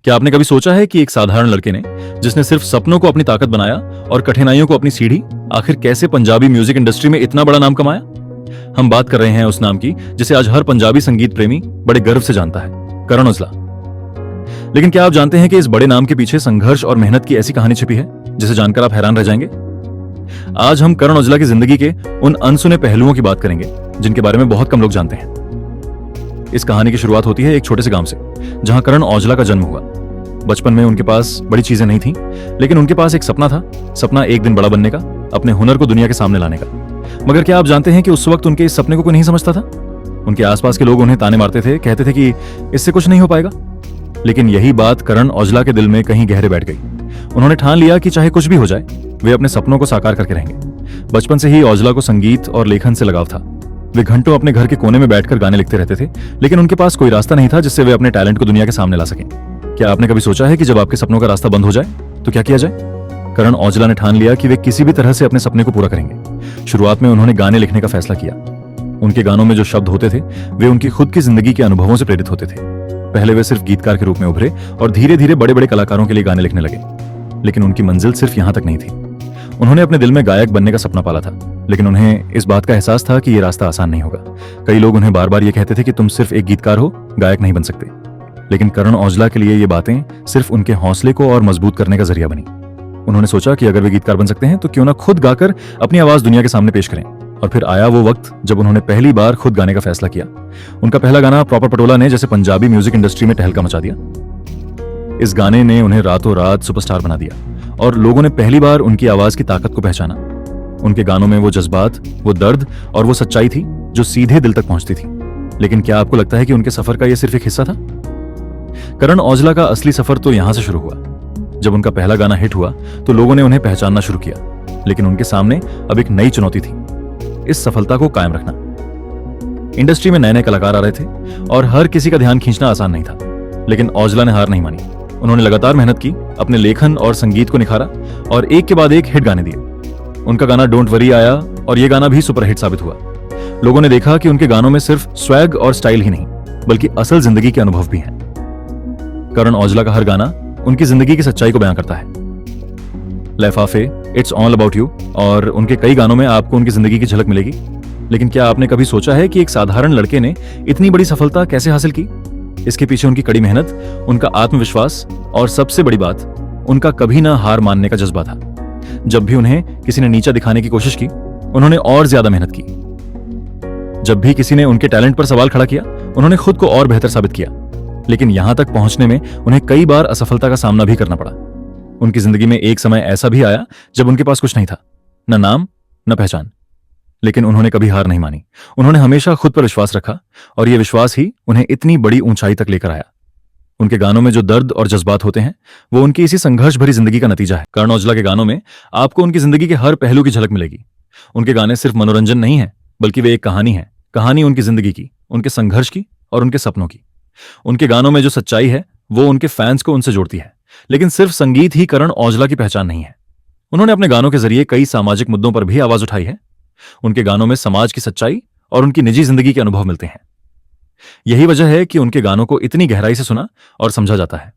क्या आपने कभी सोचा है कि एक साधारण लड़के ने, जिसने सिर्फ सपनों को अपनी ताकत बनाया और कठिनाइयों को अपनी सीढ़ी, आखिर कैसे पंजाबी म्यूजिक इंडस्ट्री में इतना बड़ा नाम कमाया? हम बात कर रहे हैं उस नाम की जिसे आज हर पंजाबी संगीत प्रेमी बड़े गर्व से जानता है, करण औजला। लेकिन क्या आप जानते हैं कि इस बड़े नाम के पीछे संघर्ष और मेहनत की ऐसी कहानी छिपी है जिसे जानकर आप हैरान रह जाएंगे? आज हम करण औजला की जिंदगी के उन अनसुने पहलुओं की बात करेंगे जिनके बारे में बहुत कम लोग जानते हैं। इस कहानी की शुरुआत होती है एक छोटे से गांव से, जहां करण औजला का जन्म हुआ। बचपन में उनके पास बड़ी चीजें नहीं थीं, लेकिन उनके पास एक सपना था। सपना एक दिन बड़ा बनने का, अपने हुनर को दुनिया के सामने लाने का। मगर क्या आप जानते हैं कि उस वक्त उनके इस सपने को कोई नहीं समझता था? उनके आसपास के लोग उन्हें ताने मारते थे, कहते थे कि इससे कुछ नहीं हो पाएगा। लेकिन यही बात करण औजला के दिल में कहीं गहरे बैठ गई। उन्होंने ठान लिया कि चाहे कुछ भी हो जाए, वे अपने सपनों को साकार करके रहेंगे। बचपन से ही औजला को संगीत और लेखन से लगाव था। वे घंटों अपने घर के कोने में बैठकर गाने लिखते रहते थे, लेकिन उनके पास कोई रास्ता नहीं था जिससे वे अपने टैलेंट को दुनिया के सामने ला सकें। क्या आपने कभी सोचा है कि जब आपके सपनों का रास्ता बंद हो जाए तो क्या किया जाए? करण औजला ने ठान लिया कि वे किसी भी तरह से अपने सपने को पूरा करेंगे। शुरुआत में उन्होंने गाने लिखने का फैसला किया। उनके गानों में जो शब्द होते थे वे उनकी खुद की जिंदगी के अनुभवों से प्रेरित होते थे। पहले वे सिर्फ गीतकार के रूप में उभरे और धीरे धीरे बड़े बड़े कलाकारों के लिए गाने लिखने लगे। लेकिन उनकी मंजिल सिर्फ यहां तक नहीं थी। उन्होंने अपने दिल में गायक बनने का सपना पाला था, लेकिन उन्हें इस बात का एहसास था कि यह रास्ता आसान नहीं होगा। कई लोग उन्हें बार बार ये कहते थे कि तुम सिर्फ एक गीतकार हो, गायक नहीं बन सकते। लेकिन करण औजला के लिए ये बातें सिर्फ उनके हौसले को और मजबूत करने का जरिया बनी। उन्होंने सोचा कि अगर वे गीतकार बन सकते हैं तो क्यों ना खुद गाकर अपनी आवाज दुनिया के सामने पेश करें। और फिर आया वो वक्त जब उन्होंने पहली बार खुद गाने का फैसला किया। उनका पहला गाना प्रॉपर पटोला ने जैसे पंजाबी म्यूजिक इंडस्ट्री में टहलका मचा दिया। इस गाने ने उन्हें रातों रात सुपरस्टार बना दिया और लोगों ने पहली बार उनकी आवाज की ताकत को पहचाना। उनके गानों में वो जज्बात, वो दर्द और वो सच्चाई थी जो सीधे दिल तक पहुंचती थी। लेकिन क्या आपको लगता है कि उनके सफर का यह सिर्फ एक हिस्सा था? करण औजला का असली सफर तो यहां से शुरू हुआ। जब उनका पहला गाना हिट हुआ तो लोगों ने उन्हें पहचानना शुरू किया। लेकिन उनके सामने अब एक नई चुनौती थी, इस सफलता को कायम रखना। इंडस्ट्री में नए नए कलाकार आ रहे थे और हर किसी का ध्यान खींचना आसान नहीं था। लेकिन औजला ने हार नहीं मानी। उन्होंने लगातार मेहनत की, अपने लेखन और संगीत को निखारा और एक के बाद एक हिट गाने दिए। उनका गाना डोंट वरी आया और यह गाना भी सुपरहिट साबित हुआ। लोगों ने देखा कि उनके गानों में सिर्फ स्वैग और स्टाइल ही नहीं, बल्कि असल जिंदगी के अनुभव भी हैं। करण औजला का हर गाना उनकी जिंदगी की सच्चाई को बयां करता है। लफाफे, इट्स ऑल अबाउट यू और उनके कई गानों में आपको उनकी जिंदगी की झलक मिलेगी। लेकिन क्या आपने कभी सोचा है कि एक साधारण लड़के ने इतनी बड़ी सफलता कैसे हासिल की? इसके पीछे उनकी कड़ी मेहनत, उनका आत्मविश्वास और सबसे बड़ी बात, उनका कभी ना हार मानने का जज्बा था। जब भी उन्हें किसी ने नीचा दिखाने की कोशिश की, उन्होंने और ज्यादा मेहनत की। जब भी किसी ने उनके टैलेंट पर सवाल खड़ा किया, उन्होंने खुद को और बेहतर साबित किया। लेकिन यहां तक पहुंचने में उन्हें कई बार असफलता का सामना भी करना पड़ा। उनकी जिंदगी में एक समय ऐसा भी आया जब उनके पास कुछ नहीं था, न नाम न पहचान। लेकिन उन्होंने कभी हार नहीं मानी। उन्होंने हमेशा खुद पर विश्वास रखा और यह विश्वास ही उन्हें इतनी बड़ी ऊंचाई तक लेकर आया। उनके गानों में जो दर्द और जज्बात होते हैं वो उनकी इसी संघर्ष भरी जिंदगी का नतीजा है। करण औजला के गानों में आपको उनकी जिंदगी के हर पहलू की झलक मिलेगी। उनके गाने सिर्फ मनोरंजन नहीं है, बल्कि वे एक कहानी है। कहानी उनकी जिंदगी की, उनके संघर्ष की और उनके सपनों की। उनके गानों में जो सच्चाई है वो उनके फैंस को उनसे जोड़ती है। लेकिन सिर्फ संगीत ही करण औजला की पहचान नहीं है। उन्होंने अपने गानों के जरिए कई सामाजिक मुद्दों पर भी आवाज उठाई है। उनके गानों में समाज की सच्चाई और उनकी निजी जिंदगी के अनुभव मिलते हैं। यही वजह है कि उनके गानों को इतनी गहराई से सुना और समझा जाता है।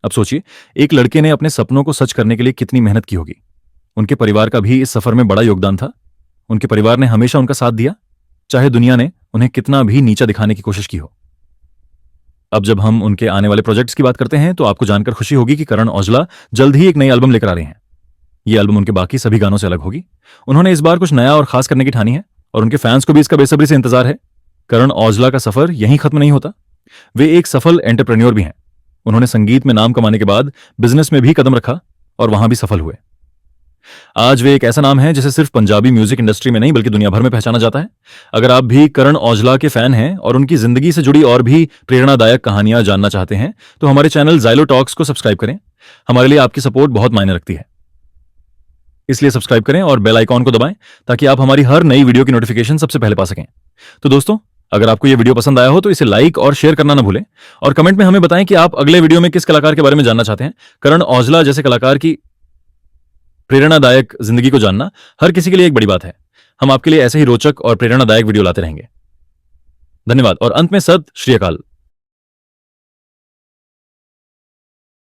अब सोचिए, एक लड़के ने अपने सपनों को सच करने के लिए कितनी मेहनत की होगी। उनके परिवार का भी इस सफर में बड़ा योगदान था। उनके परिवार ने हमेशा उनका साथ दिया, चाहे दुनिया ने उन्हें कितना भी नीचा दिखाने की कोशिश की हो। अब जब हम उनके आने वाले प्रोजेक्ट्स की बात करते हैं तो आपको जानकर खुशी होगी कि करण औजला जल्द ही एक नई एल्बम लेकर आ रहे हैं। यह एल्बम उनके बाकी सभी गानों से अलग होगी। उन्होंने इस बार कुछ नया और खास करने की ठानी है और उनके फैंस को भी इसका बेसब्री से इंतजार है। करण औजला का सफर यहीं खत्म नहीं होता। वे एक सफल एंटरप्रेन्योर भी हैं। उन्होंने संगीत में नाम कमाने के बाद बिजनेस में भी कदम रखा और वहां भी सफल हुए। आज वे एक ऐसा नाम है जिसे सिर्फ पंजाबी म्यूजिक इंडस्ट्री में नहीं बल्कि दुनिया भर में पहचाना जाता है। अगर आप भी करण औजला के फैन हैं और उनकी जिंदगी से जुड़ी और भी प्रेरणादायक कहानियां जानना चाहते हैं तो हमारे चैनल ज़ाइलो टॉक्स को सब्सक्राइब करें। हमारे लिए आपकी सपोर्ट बहुत मायने रखती है, इसलिए सब्सक्राइब करें और बेल आइकॉन को दबाएं ताकि आप हमारी हर नई वीडियो की नोटिफिकेशन सबसे पहले पा सकें। तो दोस्तों, अगर आपको यह वीडियो पसंद आया हो तो इसे लाइक और शेयर करना ना भूलें और कमेंट में हमें बताएं कि आप अगले वीडियो में किस कलाकार के बारे में जानना चाहते हैं। करण औजला जैसे कलाकार की प्रेरणादायक जिंदगी को जानना हर किसी के लिए एक बड़ी बात है। हम आपके लिए ऐसे ही रोचक और प्रेरणादायक वीडियो लाते रहेंगे। धन्यवाद और अंत में सत श्री अकाल।